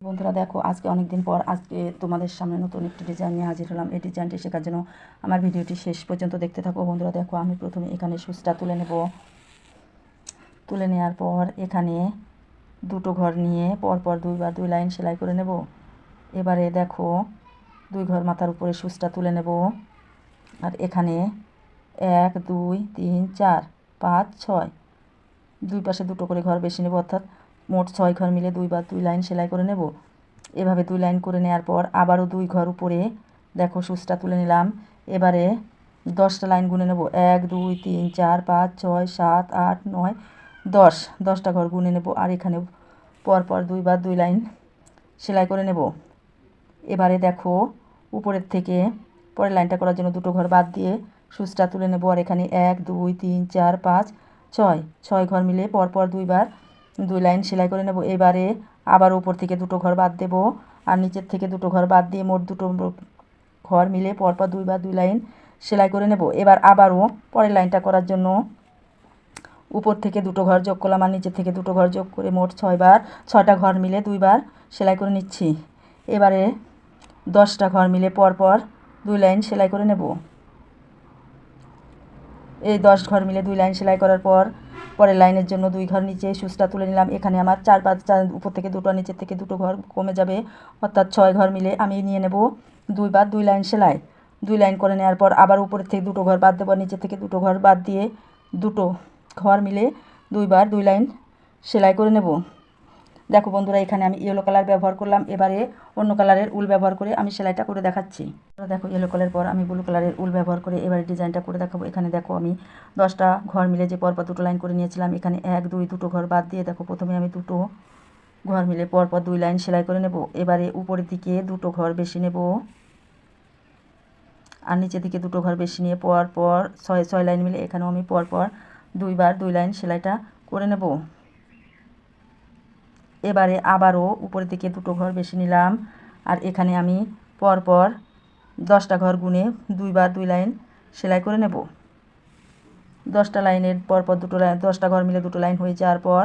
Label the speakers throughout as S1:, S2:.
S1: বন্ধুরা দেখো, আজকে অনেক দিন পর আজকে তোমাদের সামনে নতুন একটি ডিজাইন নিয়ে হাজির হলাম। এই ডিজাইনটি শেখার জন্য আমার ভিডিওটি শেষ পর্যন্ত দেখতে থাকো। বন্ধুরা দেখো, আমি প্রথমে এখানে সুচটা তুলে নেব। তুলে নেওয়ার পর এখানে দুটো ঘর নিয়ে পরপর দুইবার 2 লাইন সেলাই করে নেব। এবারে দেখো, 2 ঘর মাথার উপরে সুচটা তুলে নেব। আর এখানে 1 2 3 4 5 6 দুই পাশে দুটো করে ঘর বেশি নেব, অর্থাৎ মোট 6 ঘর মিলে 2 লাইন সেলাই করে নেব। এভাবে 2 লাইন করে নেওয়ার পর আবারও 2 ঘর উপরে দেখো সুচটা তুলে নিলাম। এবারে 10টা লাইন গুনে নেব। 1 2 3 4 5 6 7 8 9 10 10টা ঘর গুনে নেব। আর এখানে পরপর 2 লাইন সেলাই করে নেব। এবারে দেখো, উপরের থেকে পরের লাইনটা করার জন্য দুটো ঘর বাদ দিয়ে সুচটা তুলে নেব। আর এখানে 1 2 3 4 5 6 ঘর মিলে পরপর 2 লাইন সেলাই করে নেব। এবারে আবার উপর থেকে দুটো ঘর বাদ দেব, আর নিচের থেকে দুটো ঘর বাদ দিয়ে মোট দুটো ঘর মিলে পরপর 2 লাইন সেলাই করে নেব। এবার আবারও পরের লাইনটা করার জন্য উপর থেকে দুটো ঘর যোগ করলাম, আর নিচের থেকে দুটো ঘর যোগ করে মোট 6টা ঘর মিলে 2বার সেলাই করে নিচ্ছি। এবারে 10টা ঘর মিলে পরপর 2 লাইন সেলাই করে নেব। এই 10 ঘর মিলে 2 লাইন সেলাই করার পর পরের লাইনের জন্য 2 ঘর নিচে সুচটা তুলে নিলাম। এখানে আমার 4 উপর থেকে দুটো, নিচের থেকে দুটো ঘর কমে যাবে, অর্থাৎ 6 ঘর মিলে আমি নিয়ে নেব 2 লাইন সেলাই। 2 লাইন করে নেওয়ার পর আবার উপরের থেকে দুটো ঘর বাদ দেবো, নিচের থেকে দুটো ঘর বাদ দিয়ে দুটো ঘর মিলে 2 লাইন সেলাই করে নেব। দেখো বন্ধুরা, এখানে আমি ইয়েলো কালার ব্যবহার করলাম। এবারে অন্য কালারের উল ব্যবহার করে আমি সেলাইটা করে দেখাচ্ছি। দেখো, ইয়েলো কালারের পর আমি ব্লু কালারের উল ব্যবহার করে এবারে ডিজাইনটা করে দেখাবো। এখানে দেখো, আমি 10টা ঘর মিলে যে পরপর দুটো লাইন করে নিয়েছিলাম, এখানে 1 2 দুটো ঘর বাদ দিয়ে দেখো প্রথমে আমি দুটো ঘর মিলে পরপর 2 লাইন সেলাই করে নেব। এবারে উপরের দিকে দুটো ঘর বেশি নেব, আর নিচের দিকে দুটো ঘর বেশি নিয়ে পরপর 6 লাইন মিলে এখানেও আমি পরপর 2 লাইন সেলাইটা করে নেব। এবারে আবারও উপরের দিকে দুটো ঘর বেশি নিলাম, আর এখানে আমি পরপর 10টা ঘর গুনে 2 লাইন সেলাই করে নেব। 10টা লাইনের পরপর দুটো লাইন, 10টা ঘর মিলে দুটো লাইন হয়ে যাওয়ার পর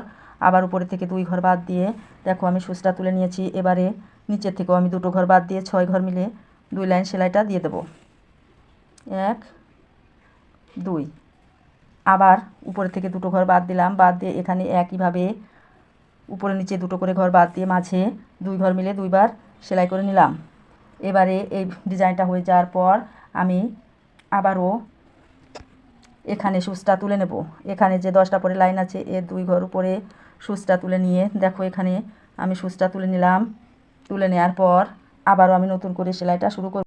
S1: আবার উপরের থেকে 2 ঘর বাদ দিয়ে দেখো আমি সুচটা তুলে নিয়েছি। এবারে নিচের থেকেও আমি দুটো ঘর বাদ দিয়ে 6 ঘর মিলে 2 লাইন সেলাইটা দিয়ে দেব। 1 2 আবার উপরের থেকে দুটো ঘর বাদ দিলাম, বাদ দিয়ে এখানে একইভাবে উপরে নিচে দুটো করে ঘর বাদ দিয়ে মাঝে 2 ঘর মিলে 2বার সেলাই করে নিলাম। এবারে এই ডিজাইনটা হয়ে যাওয়ার পর আমি আবারও এখানে সুচটা তুলে নেব। এখানে যে 10টা পরে লাইন আছে এর 2 ঘর উপরে সুচটা তুলে নিয়ে দেখো এখানে আমি সুচটা তুলে নিলাম। তুলে নেওয়ার পর আবারও আমি নতুন করে সেলাইটা শুরু করব।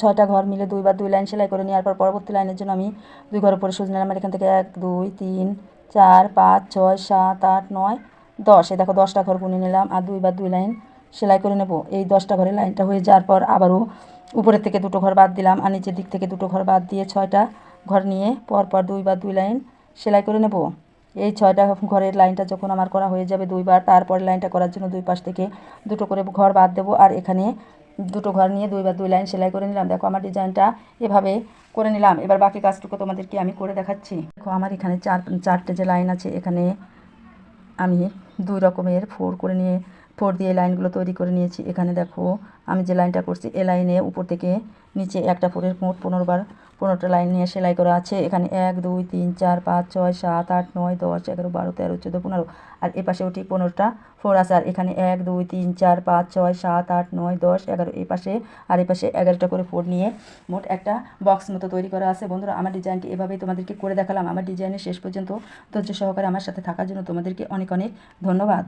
S1: 6টা ঘর মিলে 2 লাইন সেলাই করে নেওয়ার পর পরবর্তী লাইনের জন্য আমি 2 ঘর উপরে সুচ নিলাম। আর এখান থেকে 1 2 3 4 5 6 7 8 9 10 এই দেখো 10টা ঘর গুনে নিলাম, আর 2 লাইন সেলাই করে নেব। এই 10টা ঘরের লাইনটা হয়ে যাওয়ার পর আবারও উপরের থেকে দুটো ঘর বাদ দিলাম, আর নিচের দিক থেকে দুটো ঘর বাদ দিয়ে 6টা ঘর নিয়ে পরপর 2 লাইন সেলাই করে নেব। এই 6টা ঘরের লাইনটা যখন আমার করা হয়ে যাবে 2বার, তারপর লাইনটা করার জন্য 2 পাশ থেকে দুটো করে ঘর বাদ দেবো, আর এখানে দুটো ঘর নিয়ে 2 লাইন সেলাই করে নিলাম। দেখো আমার ডিজাইনটা এভাবে করে নিলাম। এবার বাকি কাজটুকু তোমাদেরকে আমি করে দেখাচ্ছি। দেখো আমার এখানে চারটে যে লাইন আছে, এখানে আমি 2 রকমের 4 দিয়ে লাইনগুলো তৈরি করে নিয়েছি। এখানে দেখো আমি যে লাইনটা করছি এ লাইনে উপর থেকে নিচে একটা 4-এর মোট 15টা লাইন নিয়ে সেলাই করা আছে। এখানে 1 2 3 4 5 6 7 8 9 10 11 12 13 14 15, আর এ পাশেও ঠিক 15টা 4 আছে। আর এখানে 1 2 3 4 5 6 7 8 9 10 11 এই পাশে, আর এই পাশে 11টা করে 4 নিয়ে মোট একটা বক্স মতো তৈরি করা আছে। বন্ধুরা, আমার ডিজাইনটি এভাবেই তোমাদেরকে করে দেখালাম। আমার ডিজাইনের শেষ পর্যন্ত ধৈর্য সহকারে আমার সাথে থাকার জন্য তোমাদেরকে অনেক অনেক ধন্যবাদ।